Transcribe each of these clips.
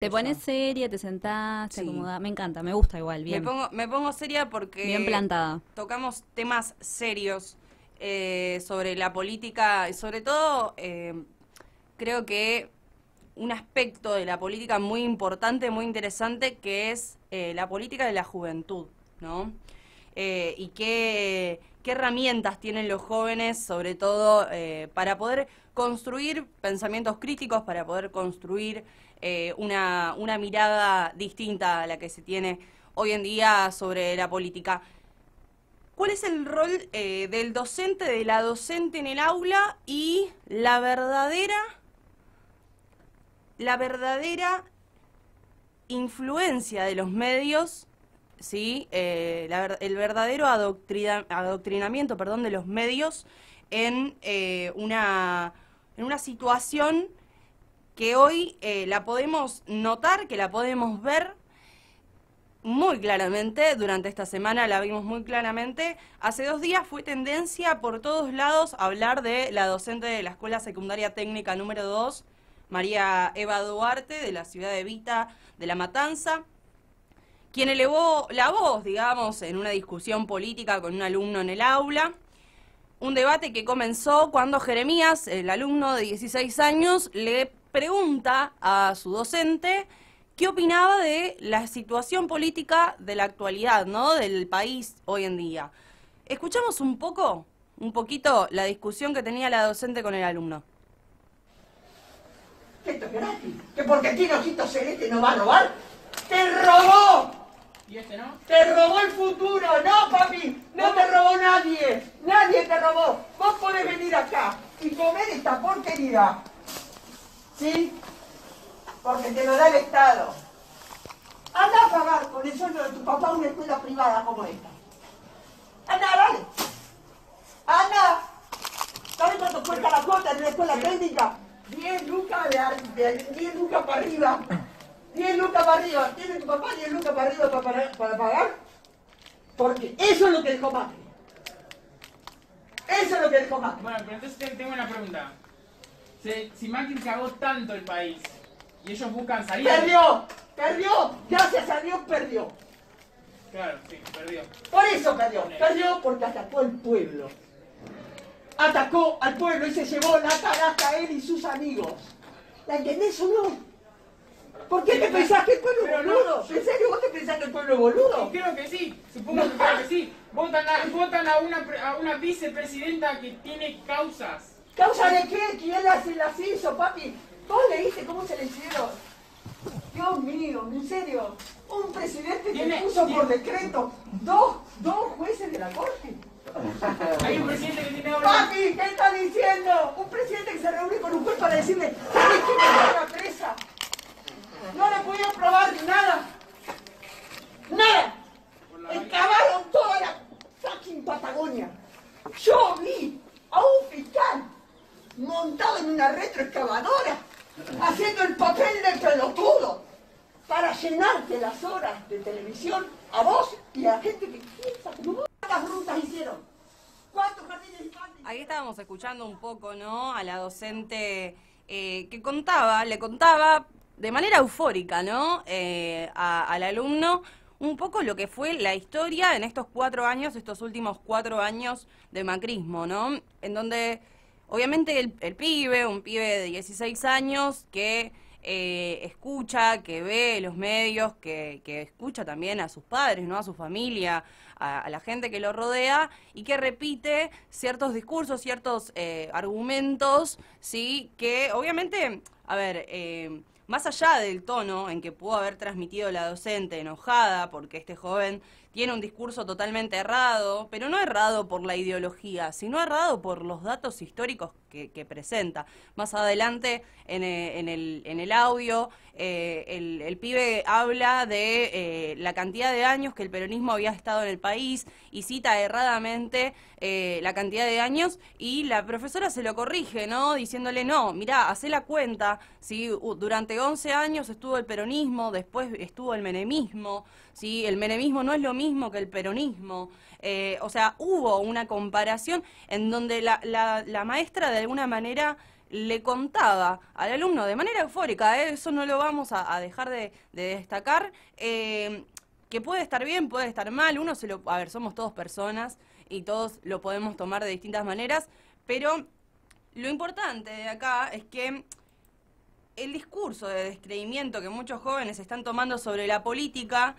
Te pones seria, te sentás, te Sí. acomodás. Me encanta, me gusta igual, bien. Me pongo seria porque Bien plantada. tocamos temas serios sobre la política y sobre todo creo que un aspecto de la política muy importante, muy interesante, que es la política de la juventud, ¿no? Y qué herramientas tienen los jóvenes, sobre todo para poder construir pensamientos críticos, para poder construir una mirada distinta a la que se tiene hoy en día sobre la política. ¿Cuál es el rol del docente, de la docente en el aula y la verdadera influencia de los medios, ¿sí? El verdadero adoctrinamiento, perdón, de los medios en una situación que hoy la podemos notar, que la podemos ver muy claramente, durante esta semana la vimos muy claramente. Hace 2 días fue tendencia por todos lados hablar de la docente de la Escuela Secundaria Técnica número 2, María Eva Duarte, de la ciudad de Vita, de La Matanza, quien elevó la voz, digamos, en una discusión política con un alumno en el aula. Un debate que comenzó cuando Jeremías, el alumno de 16 años, le pregunta a su docente qué opinaba de la situación política de la actualidad, ¿no? Del país hoy en día. Escuchamos un poquito, la discusión que tenía la docente con el alumno. Que esto es gratis. Que porque tiene ojitos celestes no va a robar. ¡Te robó! ¿Y este no? ¡Te robó el futuro! ¡No, papi! ¡No te robó nadie! ¡Nadie te robó! Vos podés venir acá y comer esta porquería. ¿Sí? Porque te lo da el Estado. Anda a pagar con el sueldo de tu papá una escuela privada como esta. Anda, dale. Anda. ¿Sabes cuánto cuesta la cuota en la escuela técnica? 10 lucas, 10 lucas para arriba. 10 lucas para arriba. ¿Tiene tu papá 10 lucas para arriba para pagar? Porque eso es lo que dejó Macri. Eso es lo que dejó Macri. Bueno, pero entonces tengo una pregunta. Si Macri cagó tanto el país y ellos buscan salir... ¡Perdió! ¡Perdió! Gracias a Dios perdió. Claro, sí, perdió. Por eso perdió. Perdió porque atacó al pueblo. Atacó al pueblo y se llevó la canasta a él y sus amigos. ¿La entendés o no? ¿Por qué te pensás que el pueblo es boludo? ¿En serio vos te pensás que el pueblo es boludo? Y creo que sí, supongo que creo que sí. Votan a una vicepresidenta que tiene causas. ¿Causa de qué? ¿Quién las hizo, papi? ¿Vos leíste cómo se le hicieron? Dios mío, en serio. Un presidente que puso por decreto dos jueces de la corte. Hay un presidente que tiene... Papi, ¿qué está diciendo? Un presidente que se reúne con un juez para decirle ¿sabes qué me lleva presa? No le pudieron probar nada. Nada. Excavaron toda la fucking Patagonia. Yo vi a un fiscal montado en una retroexcavadora haciendo el papel de pelotudo para llenarte las horas de televisión a vos y a la gente que piensa como vos. ¿Cuántas rutas hicieron? ¿Cuántos jardines infantiles? Ahí estábamos escuchando un poco, ¿no? A la docente que le contaba de manera eufórica, ¿no? Al alumno un poco lo que fue la historia en estos 4 años, estos últimos 4 años de macrismo, ¿no? En donde obviamente el pibe, un pibe de 16 años que escucha, que ve los medios, que escucha también a sus padres, ¿no? A su familia, a la gente que lo rodea y que repite ciertos discursos, ciertos argumentos, ¿sí? Que obviamente, a ver, más allá del tono en que pudo haber transmitido la docente enojada porque este joven tiene un discurso totalmente errado, pero no errado por la ideología, sino errado por los datos históricos que presenta. Más adelante en el audio, el pibe habla de la cantidad de años que el peronismo había estado en el país y cita erradamente la cantidad de años y la profesora se lo corrige, ¿no? Diciéndole, no, mirá, hacé la cuenta, ¿sí? Durante 11 años estuvo el peronismo, después estuvo el menemismo, ¿sí? El menemismo no es lo mismo que el peronismo. O sea, hubo una comparación en donde la maestra de alguna manera le contaba al alumno de manera eufórica, eso no lo vamos a dejar de destacar, que puede estar bien, puede estar mal, a ver, somos todos personas y todos lo podemos tomar de distintas maneras, pero lo importante de acá es que el discurso de descreimiento que muchos jóvenes están tomando sobre la política,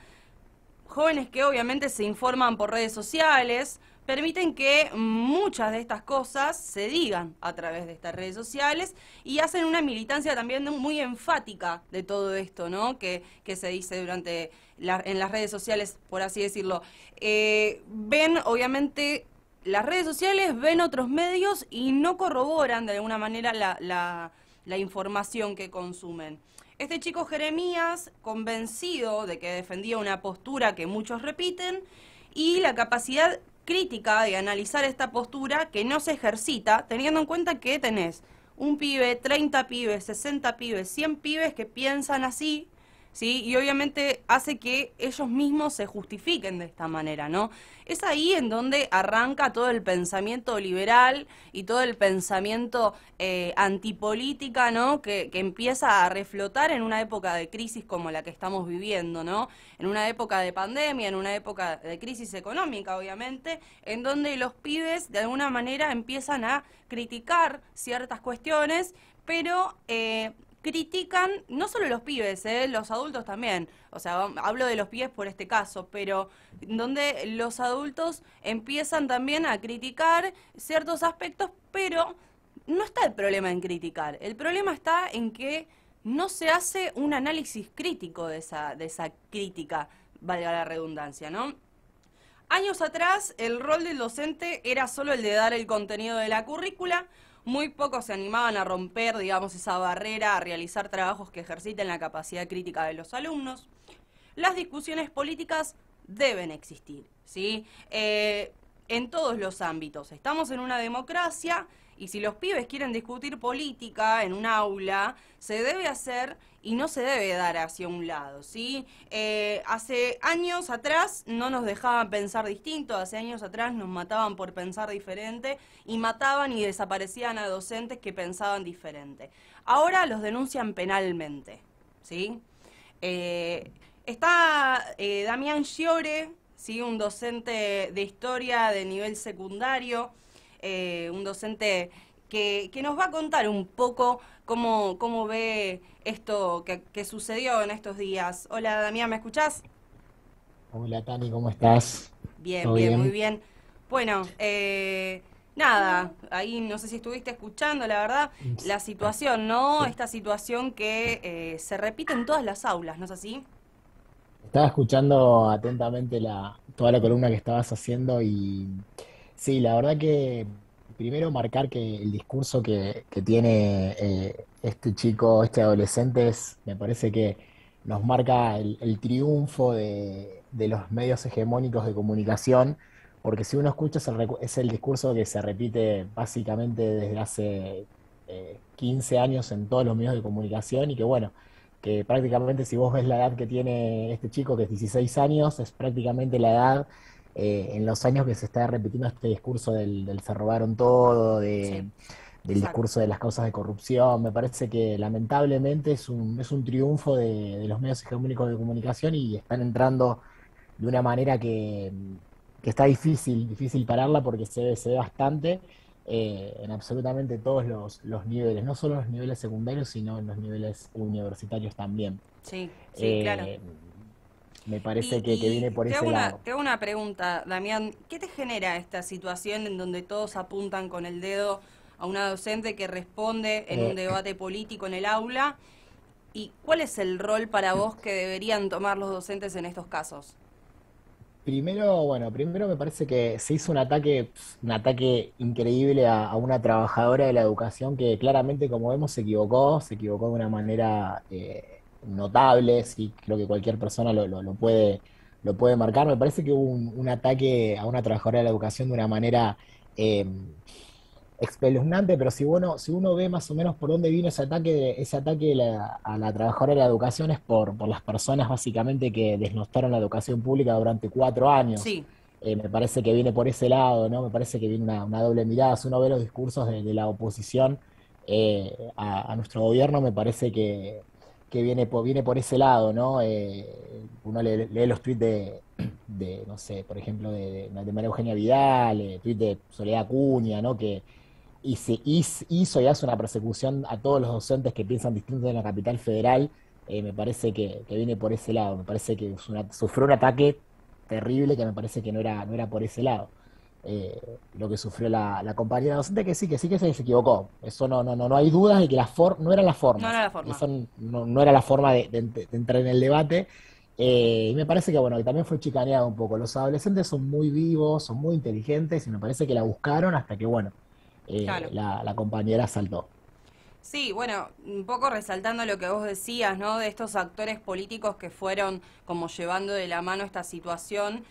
jóvenes que obviamente se informan por redes sociales, permiten que muchas de estas cosas se digan a través de estas redes sociales y hacen una militancia también muy enfática de todo esto, ¿no? Que se dice en las redes sociales, por así decirlo. Ven, obviamente, las redes sociales, ven otros medios y no corroboran de alguna manera la información que consumen. Este chico Jeremías, convencido de que defendía una postura que muchos repiten, y la capacidad crítica de analizar esta postura que no se ejercita, teniendo en cuenta que tenés un pibe, 30 pibes, 60 pibes, 100 pibes que piensan así, ¿sí? Y obviamente hace que ellos mismos se justifiquen de esta manera, ¿no? Es ahí en donde arranca todo el pensamiento liberal y todo el pensamiento antipolítica, ¿no? Que empieza a reflotar en una época de crisis como la que estamos viviendo, ¿no? En una época de pandemia, en una época de crisis económica, obviamente, en donde los pibes de alguna manera empiezan a criticar ciertas cuestiones, pero critican no solo los pibes, los adultos también. O sea, hablo de los pibes por este caso, pero donde los adultos empiezan también a criticar ciertos aspectos, pero no está el problema en criticar. El problema está en que no se hace un análisis crítico de esa crítica, valga la redundancia, ¿no? Años atrás, el rol del docente era solo el de dar el contenido de la currícula. Muy pocos se animaban a romper, digamos, esa barrera, a realizar trabajos que ejerciten la capacidad crítica de los alumnos. Las discusiones políticas deben existir, ¿sí? En todos los ámbitos. Estamos en una democracia y si los pibes quieren discutir política en un aula, se debe hacer y no se debe dar hacia un lado, ¿sí? Hace años atrás no nos dejaban pensar distinto, hace años atrás nos mataban por pensar diferente y mataban y desaparecían a docentes que pensaban diferente. Ahora los denuncian penalmente, ¿sí? Está Damián Sciore, ¿sí? Un docente de historia de nivel secundario, un docente que nos va a contar un poco cómo ve esto que sucedió en estos días. Hola Damián, ¿me escuchás? Hola Tani, ¿cómo estás? Bien, ¿Todo bien, bien? muy bien. Bueno, nada, ahí no sé si estuviste escuchando, la verdad, la situación, ¿no? Esta situación que se repite en todas las aulas, ¿no es así? Estaba escuchando atentamente toda la columna que estabas haciendo y sí, la verdad que primero marcar que el discurso que tiene este chico, este adolescente, me parece que nos marca el triunfo de los medios hegemónicos de comunicación, porque si uno escucha es el discurso que se repite básicamente desde hace 15 años en todos los medios de comunicación y que bueno, que prácticamente si vos ves la edad que tiene este chico, que es 16 años, es prácticamente la edad en los años que se está repitiendo este discurso del se robaron todo, Sí, del exacto. discurso de las causas de corrupción. Me parece que lamentablemente es un triunfo de los medios hegemónicos de comunicación y están entrando de una manera que está difícil pararla porque se ve bastante en absolutamente todos los niveles, no solo en los niveles secundarios, sino en los niveles universitarios también. Sí, sí, claro. Eh, Me parece que viene por Te ese lado. hago una pregunta, Damián. ¿Qué te genera esta situación en donde todos apuntan con el dedo a una docente que responde en un Eh, debate político en el aula? ¿Y cuál es el rol para vos que deberían tomar los docentes en estos casos? Primero me parece que se hizo un ataque increíble a una trabajadora de la educación que claramente, como vemos, se equivocó de una manera notable, sí, creo que cualquier persona lo puede marcar. Me parece que hubo un ataque a una trabajadora de la educación de una manera eh, espeluznante, pero si uno ve más o menos por dónde vino ese ataque a la trabajadora de la educación es por las personas básicamente que desnostaron la educación pública durante 4 años. Sí, Me parece que viene por ese lado, ¿no? Me parece que viene una doble mirada. Si uno ve los discursos de la oposición, a nuestro gobierno me parece que viene por ese lado, ¿no? Uno lee los tweets no sé, por ejemplo, de María Eugenia Vidal, tweets de Soledad Acuña, ¿no? Que hizo y hace una persecución a todos los docentes que piensan distinto de la capital federal. Me parece que viene por ese lado, me parece que sufrió un ataque terrible que me parece que no era por ese lado. Lo que sufrió la compañera docente, que sí que se equivocó. Eso no hay dudas de que no eran las formas. No era la forma. Eso no era la forma de entrar en el debate. Y me parece que, bueno, que también fue chicaneado un poco. Los adolescentes son muy vivos, son muy inteligentes, y me parece que la buscaron hasta que, bueno, Claro. la compañera saltó. Sí, bueno, un poco resaltando lo que vos decías, ¿no? De estos actores políticos que fueron como llevando de la mano esta situación.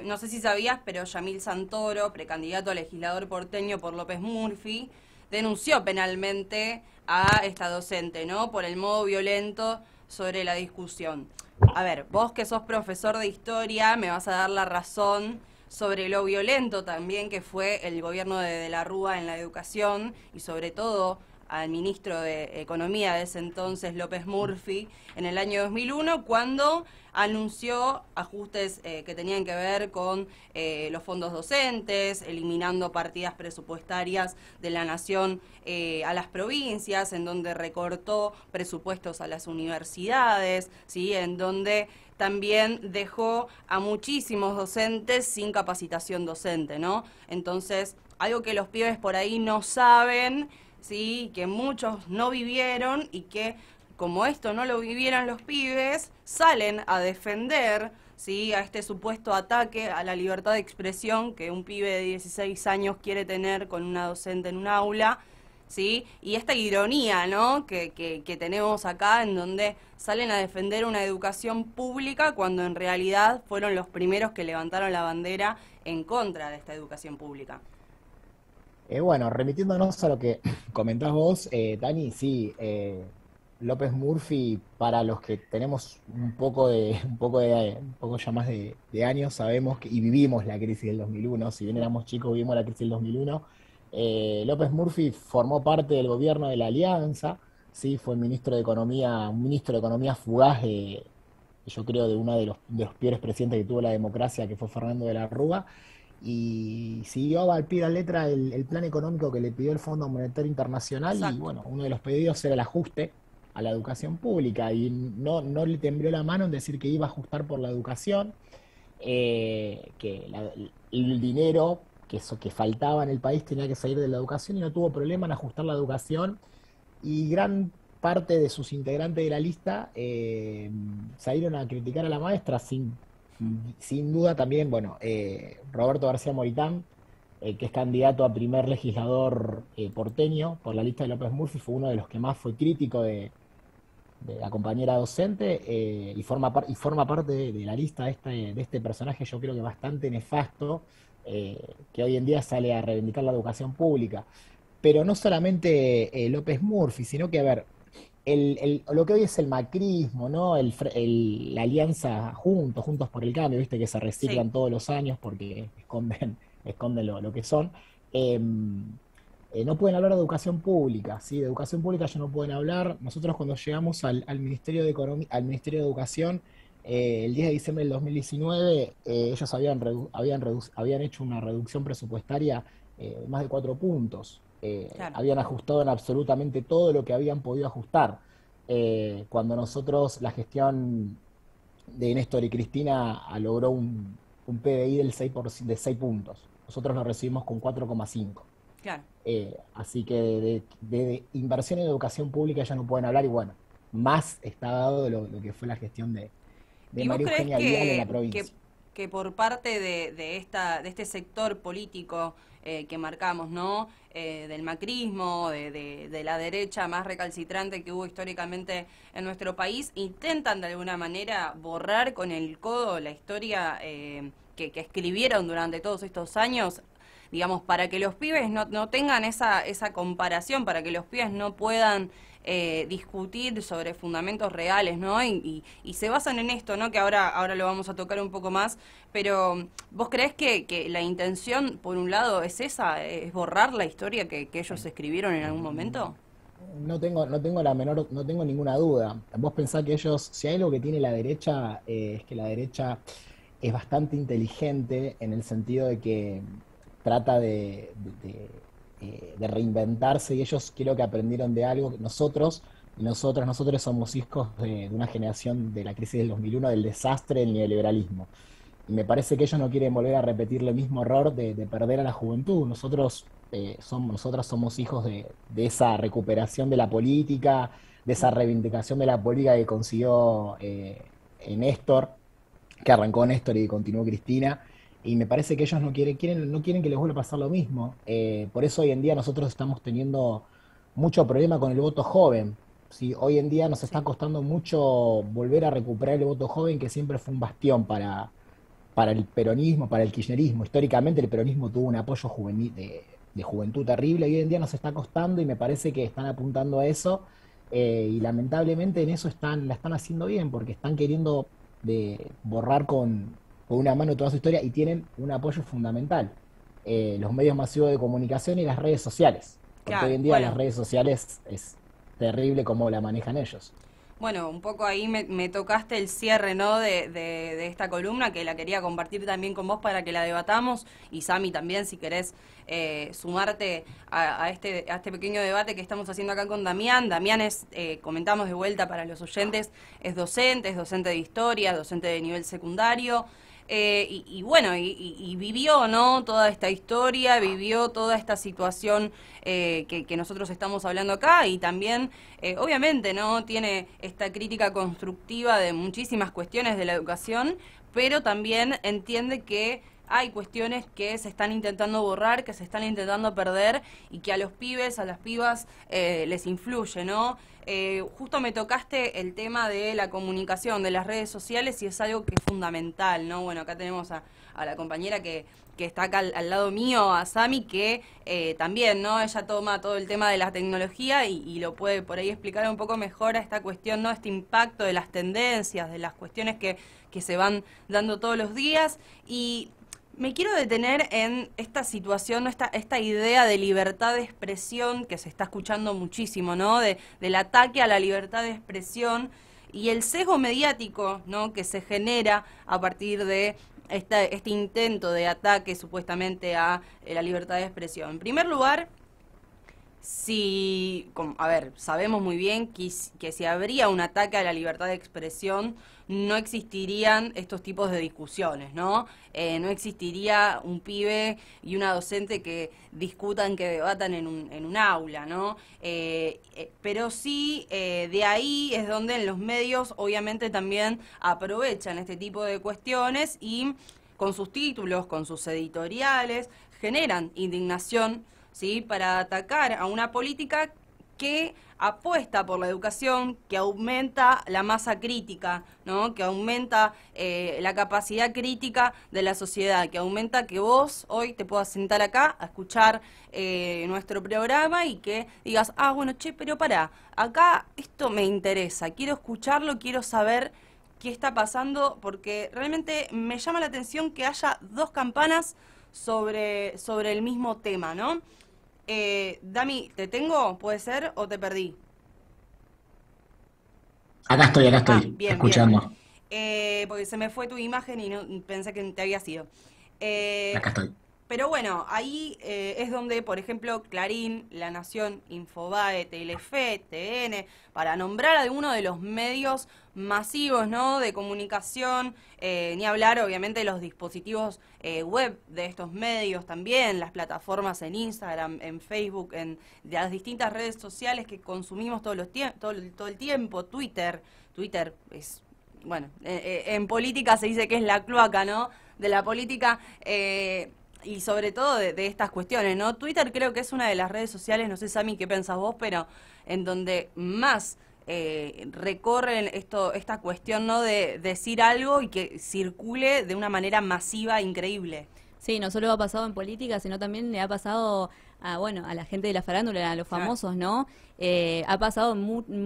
No sé si sabías, pero Yamil Santoro, precandidato a legislador porteño por López Murphy, denunció penalmente a esta docente, ¿no? Por el modo violento sobre la discusión. A ver, vos que sos profesor de historia, me vas a dar la razón sobre lo violento también que fue el gobierno de la Rúa en la educación y sobre todo al ministro de Economía de ese entonces, López Murphy, en el año 2001, cuando anunció ajustes que tenían que ver con los fondos docentes, eliminando partidas presupuestarias de la nación a las provincias, en donde recortó presupuestos a las universidades, ¿sí? En donde también dejó a muchísimos docentes sin capacitación docente, ¿no? Entonces, algo que los pibes por ahí no saben, ¿sí? Que muchos no vivieron y que, como esto no lo vivieran los pibes, salen a defender, ¿sí? A este supuesto ataque a la libertad de expresión que un pibe de 16 años quiere tener con una docente en un aula, ¿sí? Y esta ironía, ¿no? que tenemos acá, en donde salen a defender una educación pública cuando en realidad fueron los primeros que levantaron la bandera en contra de esta educación pública. Bueno, remitiéndonos a lo que comentás vos, Tani, sí, López Murphy, para los que tenemos un poco ya más de años, sabemos y vivimos la crisis del 2001, si bien éramos chicos, vivimos la crisis del 2001. López Murphy formó parte del gobierno de la Alianza, sí, fue ministro de Economía, un ministro de Economía fugaz yo creo, de uno de los peores presidentes que tuvo la democracia, que fue Fernando de la Rúa, y siguió al pie de la letra el plan económico que le pidió el Fondo Monetario Internacional. Y Exacto. bueno, uno de los pedidos era el ajuste a la educación pública, y no le tembló la mano en decir que iba a ajustar por la educación, el dinero que faltaba en el país tenía que salir de la educación, y no tuvo problema en ajustar la educación, y gran parte de sus integrantes de la lista salieron a criticar a la maestra sin duda también. Bueno, Roberto García Moritán, que es candidato a primer legislador porteño por la lista de López Murphy, fue uno de los que más fue crítico de la compañera docente, y forma parte de la lista de este personaje, yo creo que bastante nefasto, que hoy en día sale a reivindicar la educación pública. Pero no solamente López Murphy, sino que, a ver, lo que hoy es el macrismo, ¿no? La alianza Juntos por el Cambio, viste que se Sí. reciclan todos los años porque esconden lo que son. Eh, no pueden hablar de educación pública, ¿sí? De educación pública ya no pueden hablar. Nosotros, cuando llegamos al Ministerio de Economía, al Ministerio de Educación, el 10 de diciembre del 2019, ellos habían hecho una reducción presupuestaria de más de 4 puntos. Claro. Habían ajustado en absolutamente todo lo que habían podido ajustar. Cuando nosotros, la gestión de Néstor y Cristina, logró un PBI de 6 puntos. Nosotros lo recibimos con 4,5. Claro. Así que de inversión en educación pública ya no pueden hablar, y bueno, más está dado de lo que fue la gestión de ¿Y vos María crees Eugenia Vidal en la provincia. que por parte de este sector político que marcamos, ¿no? Del macrismo, de la derecha más recalcitrante que hubo históricamente en nuestro país, intentan de alguna manera borrar con el codo la historia que escribieron durante todos estos años, digamos, para que los pibes no tengan esa comparación, para que los pibes no puedan discutir sobre fundamentos reales, ¿no? Y se basan en esto, ¿no? Que ahora lo vamos a tocar un poco más, pero ¿vos creés que la intención, por un lado, es esa, es borrar la historia que ellos escribieron en algún momento? No tengo ninguna duda. Vos pensás que ellos, si hay algo que tiene la derecha, es que la derecha es bastante inteligente en el sentido de que trata de reinventarse y ellos creo que aprendieron de algo que nosotros somos hijos de una generación de la crisis del 2001, del desastre del neoliberalismo. Y me parece que ellos no quieren volver a repetir el mismo error de perder a la juventud. Nosotros somos hijos de esa recuperación de la política, de esa reivindicación de la política que consiguió Néstor, que arrancó Néstor y continuó Cristina. Y me parece que ellos no quieren que les vuelva a pasar lo mismo. Por eso hoy en día nosotros estamos teniendo mucho problema con el voto joven. ¿Sí? Hoy en día nos está costando mucho volver a recuperar el voto joven, que siempre fue un bastión para el peronismo, para el kirchnerismo. Históricamente el peronismo tuvo un apoyo juvenil, de juventud terrible, y hoy en día nos está costando y me parece que están apuntando a eso, y lamentablemente en eso la están haciendo bien, porque están queriendo borrar con una mano toda su historia y tienen un apoyo fundamental, los medios masivos de comunicación y las redes sociales, porque Claro, hoy en día bueno. las redes sociales es terrible cómo la manejan ellos. Bueno, un poco ahí me tocaste el cierre, ¿no? De esta columna, que la quería compartir también con vos para que la debatamos, y Sami también, si querés sumarte a este pequeño debate que estamos haciendo acá con Damián. Damián es, comentamos de vuelta para los oyentes, es docente de historia, es docente de nivel secundario. Bueno, y vivió, ¿no? Toda esta historia, vivió toda esta situación que nosotros estamos hablando acá, y también, obviamente, ¿no? Tiene esta crítica constructiva de muchísimas cuestiones de la educación, pero también entiende que hay cuestiones que se están intentando borrar, que se están intentando perder, y que a los pibes, a las pibas, les influye, ¿no? Justo me tocaste el tema de la comunicación, de las redes sociales, y es algo que es fundamental, ¿no? Bueno, acá tenemos a la compañera que está acá al lado mío, a Sami, que también, ¿no? Ella toma todo el tema de la tecnología y lo puede por ahí explicar un poco mejor a esta cuestión, ¿no? Este impacto de las tendencias, de las cuestiones que se van dando todos los días. Y me quiero detener en esta situación, ¿no? esta idea de libertad de expresión que se está escuchando muchísimo, ¿no? Del ataque a la libertad de expresión y el sesgo mediático, ¿no? Que se genera a partir de este intento de ataque supuestamente a la libertad de expresión. En primer lugar, a ver, sabemos muy bien que si habría un ataque a la libertad de expresión, no existirían estos tipos de discusiones, ¿no? No existiría un pibe y una docente que discutan, que debatan en un aula, ¿no? Pero sí, de ahí es donde en los medios, obviamente, también aprovechan este tipo de cuestiones y con sus títulos, con sus editoriales, generan indignación, ¿sí? Para atacar a una política que apuesta por la educación, que aumenta la masa crítica, ¿no? Que aumenta la capacidad crítica de la sociedad, que aumenta que vos hoy te puedas sentar acá a escuchar nuestro programa y que digas, bueno, che, pero pará, acá esto me interesa, quiero escucharlo, quiero saber qué está pasando, porque realmente me llama la atención que haya dos campanas sobre el mismo tema, ¿no? Dami, ¿te tengo? ¿Puede ser o te perdí? Acá estoy, Bien, escuchando. bien. Porque se me fue tu imagen y pensé que te había sido. Acá estoy. Pero bueno, ahí es donde, por ejemplo, Clarín, La Nación, Infobae, Telefe, TN, para nombrar algunos de los medios masivos, ¿no? De comunicación, ni hablar obviamente de los dispositivos web de estos medios también, las plataformas en Instagram, en Facebook, de las distintas redes sociales que consumimos todo el tiempo, Twitter es, bueno, en política se dice que es la cloaca, ¿no? De la política, y sobre todo de estas cuestiones, ¿no? Twitter creo que es una de las redes sociales, no sé, Sami, qué pensás vos, pero en donde más recorren esta cuestión, ¿no? De decir algo y que circule de una manera masiva increíble. Sí, no solo ha pasado en política, sino también le ha pasado a la gente de la farándula, a los Claro. famosos, ¿no? ha pasado en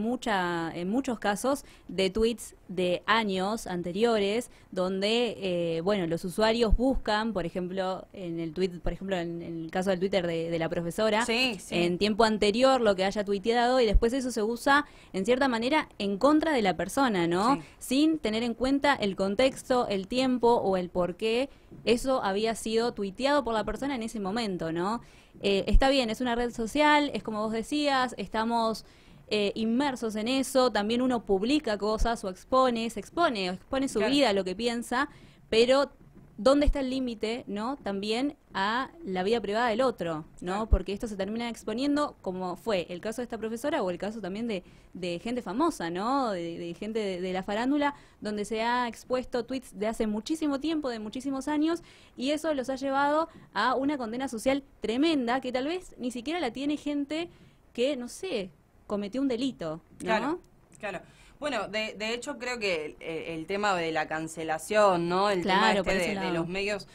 muchos casos de tweets de años anteriores donde, bueno, los usuarios buscan, por ejemplo, en el caso del Twitter de la profesora, Sí, sí. en tiempo anterior lo que haya tuiteado y después eso se usa en cierta manera en contra de la persona, ¿no? Sí. Sin tener en cuenta el contexto, el tiempo o el por qué eso había sido tuiteado por la persona en ese momento, ¿no? Está bien, es una red social, es como vos decías, estamos inmersos en eso, también uno publica cosas o expone su Claro. vida, lo que piensa, pero ¿dónde está el límite, no? También a la vida privada del otro, ¿no? Claro. Porque esto se termina exponiendo, como fue el caso de esta profesora o el caso también de gente famosa, ¿no? De gente de la farándula, donde se ha expuesto tweets de hace muchísimo tiempo, de muchísimos años, y eso los ha llevado a una condena social tremenda que tal vez ni siquiera la tiene gente que, no sé, cometió un delito, ¿no? Claro, claro. Bueno, de hecho creo que el tema de la cancelación, ¿no? El Claro, por tema ese de lado. los medios,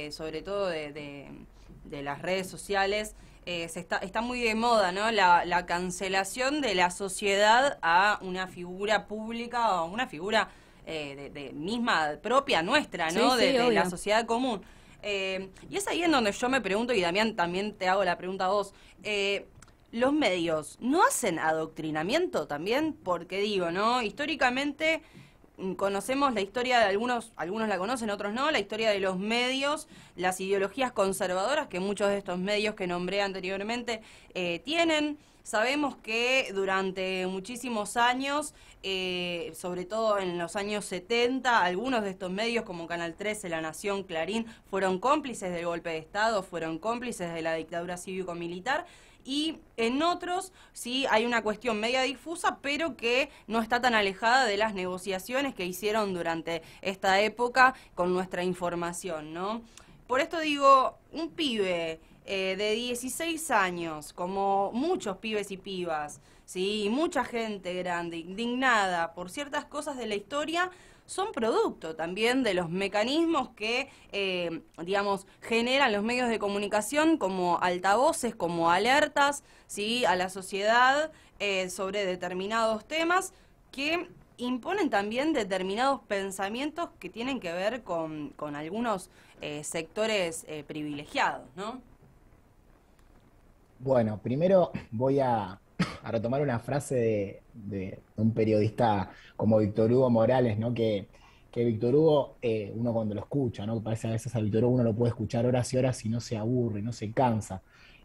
sobre todo de las redes sociales, está muy de moda, ¿no? La cancelación de la sociedad a una figura pública o una figura de misma propia nuestra, ¿no? Sí, sí, de la obvio. sociedad común. Y es ahí en donde yo me pregunto, y Damián, también te hago la pregunta a vos, ¿los medios no hacen adoctrinamiento también? Porque digo, ¿no? Históricamente conocemos la historia de algunos la conocen, otros no, la historia de los medios, las ideologías conservadoras que muchos de estos medios que nombré anteriormente tienen. Sabemos que durante muchísimos años, sobre todo en los años 70, algunos de estos medios como Canal 13, La Nación, Clarín, fueron cómplices del golpe de Estado, fueron cómplices de la dictadura cívico-militar. Y en otros sí hay una cuestión media difusa, pero que no está tan alejada de las negociaciones que hicieron durante esta época con nuestra información, ¿no? Por esto digo, un pibe de 16 años, como muchos pibes y pibas, ¿sí? Y mucha gente grande, indignada por ciertas cosas de la historia, son producto también de los mecanismos que, digamos, generan los medios de comunicación como altavoces, como alertas, ¿sí? A la sociedad sobre determinados temas que imponen también determinados pensamientos que tienen que ver con algunos sectores privilegiados, ¿no? Bueno, primero voy a retomar una frase de un periodista como Víctor Hugo Morales, ¿no? Que Víctor Hugo, uno cuando lo escucha, ¿no? Parece a veces a Víctor Hugo uno lo puede escuchar horas y horas y no se aburre, no se cansa.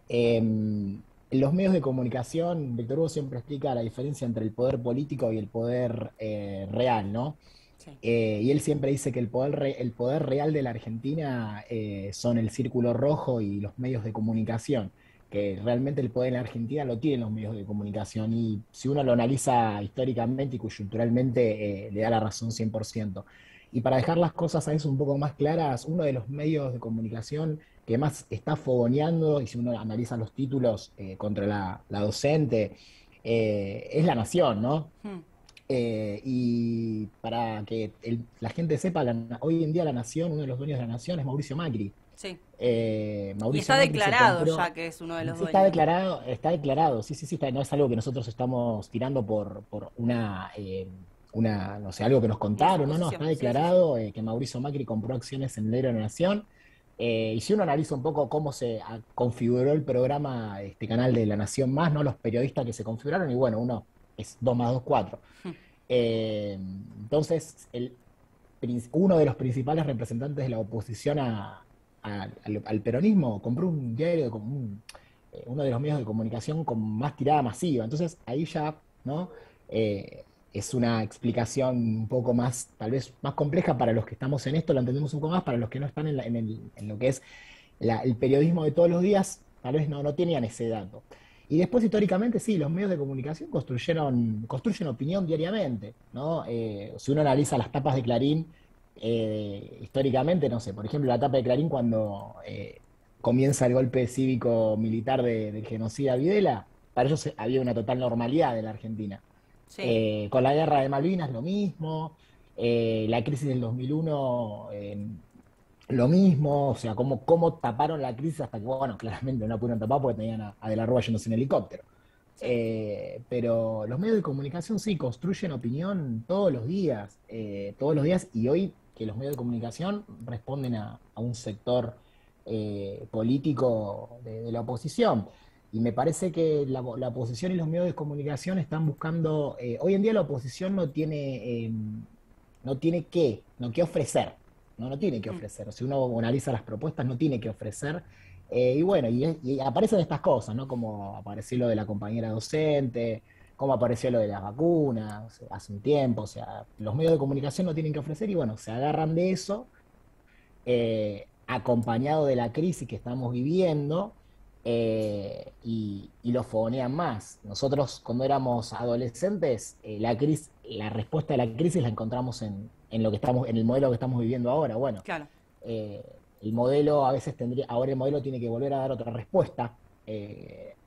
En los medios de comunicación, Víctor Hugo siempre explica la diferencia entre el poder político y el poder real, ¿no? Sí. Y él siempre dice que el poder real de la Argentina son el Círculo Rojo y los medios de comunicación, que realmente el poder en la Argentina lo tienen los medios de comunicación, y si uno lo analiza históricamente y coyunturalmente, le da la razón 100%. Y para dejar las cosas a eso un poco más claras, uno de los medios de comunicación que más está fogoneando, y si uno analiza los títulos contra la docente, es La Nación, ¿no? Hmm. Y para que la gente sepa, hoy en día La Nación, uno de los dueños de La Nación es Mauricio Macri. Sí. Eh, Y Mauricio está Macri se declarado compró, ya que es uno de los sí, dueños. está declarado, sí, sí, sí, no es algo que nosotros estamos tirando por no sé, algo que nos contaron, no, Suposición. está Sí, sí, sí. declarado que Mauricio Macri compró acciones en el Diario de la Nación. Y si uno analiza un poco cómo se configuró el programa, este canal de La Nación Más, ¿no? Los periodistas que se configuraron, y bueno, uno es 2 más 2, 4. Entonces, uno de los principales representantes de la oposición al peronismo compró un diario, uno de los medios de comunicación con más tirada masiva. Entonces, ahí ya, ¿no? Es una explicación un poco más, tal vez más compleja para los que estamos en esto, lo entendemos un poco más, para los que no están en lo que es el periodismo de todos los días, tal vez no tenían ese dato. Y después, históricamente, sí, los medios de comunicación construyen opinión diariamente, ¿no? Si uno analiza las tapas de Clarín, históricamente, no sé, por ejemplo, la tapa de Clarín cuando comienza el golpe cívico-militar del genocida Videla, para ellos había una total normalidad en la Argentina. Sí. Con la guerra de Malvinas, lo mismo. La crisis del 2001, lo mismo. O sea, cómo taparon la crisis hasta que, bueno, claramente no la pudieron tapar porque tenían a De la Rúa yéndose en helicóptero. Pero los medios de comunicación sí construyen opinión todos los días, y hoy que los medios de comunicación responden a un sector político de la oposición. Y me parece que la oposición y los medios de comunicación están buscando, hoy en día la oposición no que ofrecer, no tiene que ofrecer. Si uno analiza las propuestas, no tiene que ofrecer. Y bueno, y aparecen estas cosas, ¿no? Como apareció lo de la compañera docente, como apareció lo de las vacunas hace un tiempo. O sea, los medios de comunicación no tienen que ofrecer y bueno, se agarran de eso, acompañado de la crisis que estamos viviendo, y lo fogonean más. Nosotros cuando éramos adolescentes, la respuesta a la crisis la encontramos en lo que estamos, en el modelo que estamos viviendo ahora. Bueno, Claro. eh, el modelo a veces ahora el modelo tiene que volver a dar otra respuesta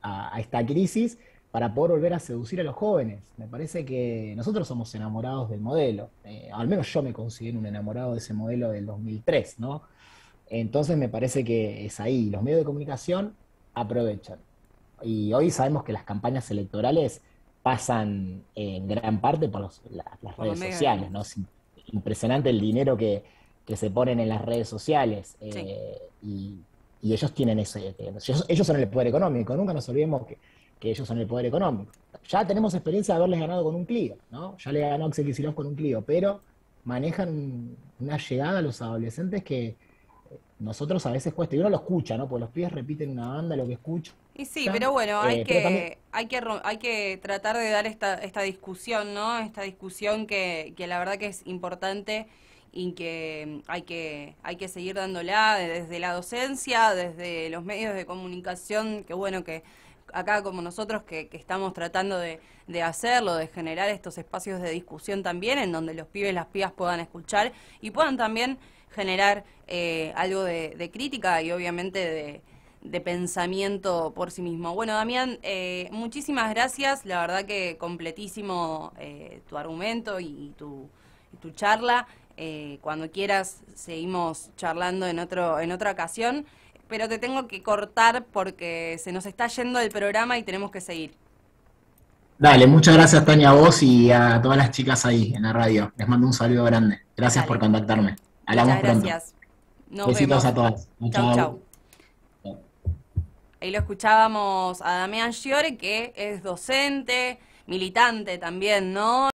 a esta crisis para poder volver a seducir a los jóvenes. Me parece que nosotros somos enamorados del modelo, al menos yo me considero un enamorado de ese modelo del 2003, ¿no? Entonces me parece que es ahí, los medios de comunicación aprovechan. Y hoy sabemos que las campañas electorales pasan en gran parte por las Por los redes medios. sociales, ¿no? Es impresionante el dinero que se ponen en las redes sociales, Sí. y ellos tienen ellos son el poder económico, nunca nos olvidemos que ellos son el poder económico. Ya tenemos experiencia de haberles ganado con un Clio, ¿no? Ya le ganó Axel Kicillof con un Clio, pero manejan una llegada a los adolescentes que nosotros a veces cuesta, y uno lo escucha, ¿no? Porque los pibes repiten una banda lo que escuchan, Y sí, pero bueno, pero también, hay que tratar de dar esta discusión, ¿no? Esta discusión que la verdad que es importante y que hay que seguir dándola desde la docencia, desde los medios de comunicación, que bueno, que acá como nosotros que estamos tratando de hacerlo, de generar estos espacios de discusión también, en donde los pibes y las pibas puedan escuchar y puedan también generar algo de crítica y obviamente de pensamiento por sí mismo. Bueno, Damián, muchísimas gracias, la verdad que completísimo tu argumento y tu charla. Cuando quieras seguimos charlando en otra ocasión, pero te tengo que cortar porque se nos está yendo el programa y tenemos que seguir. dale, muchas gracias Tania, a vos y a todas las chicas ahí en la radio. Les mando un saludo grande. Gracias por Dale, contactarme. Hablamos muchas pronto. gracias. Nos Besitos vemos. a todas. Chau, Chau. chau. Ahí lo escuchábamos a Damián Giore, que es docente, militante también, ¿no?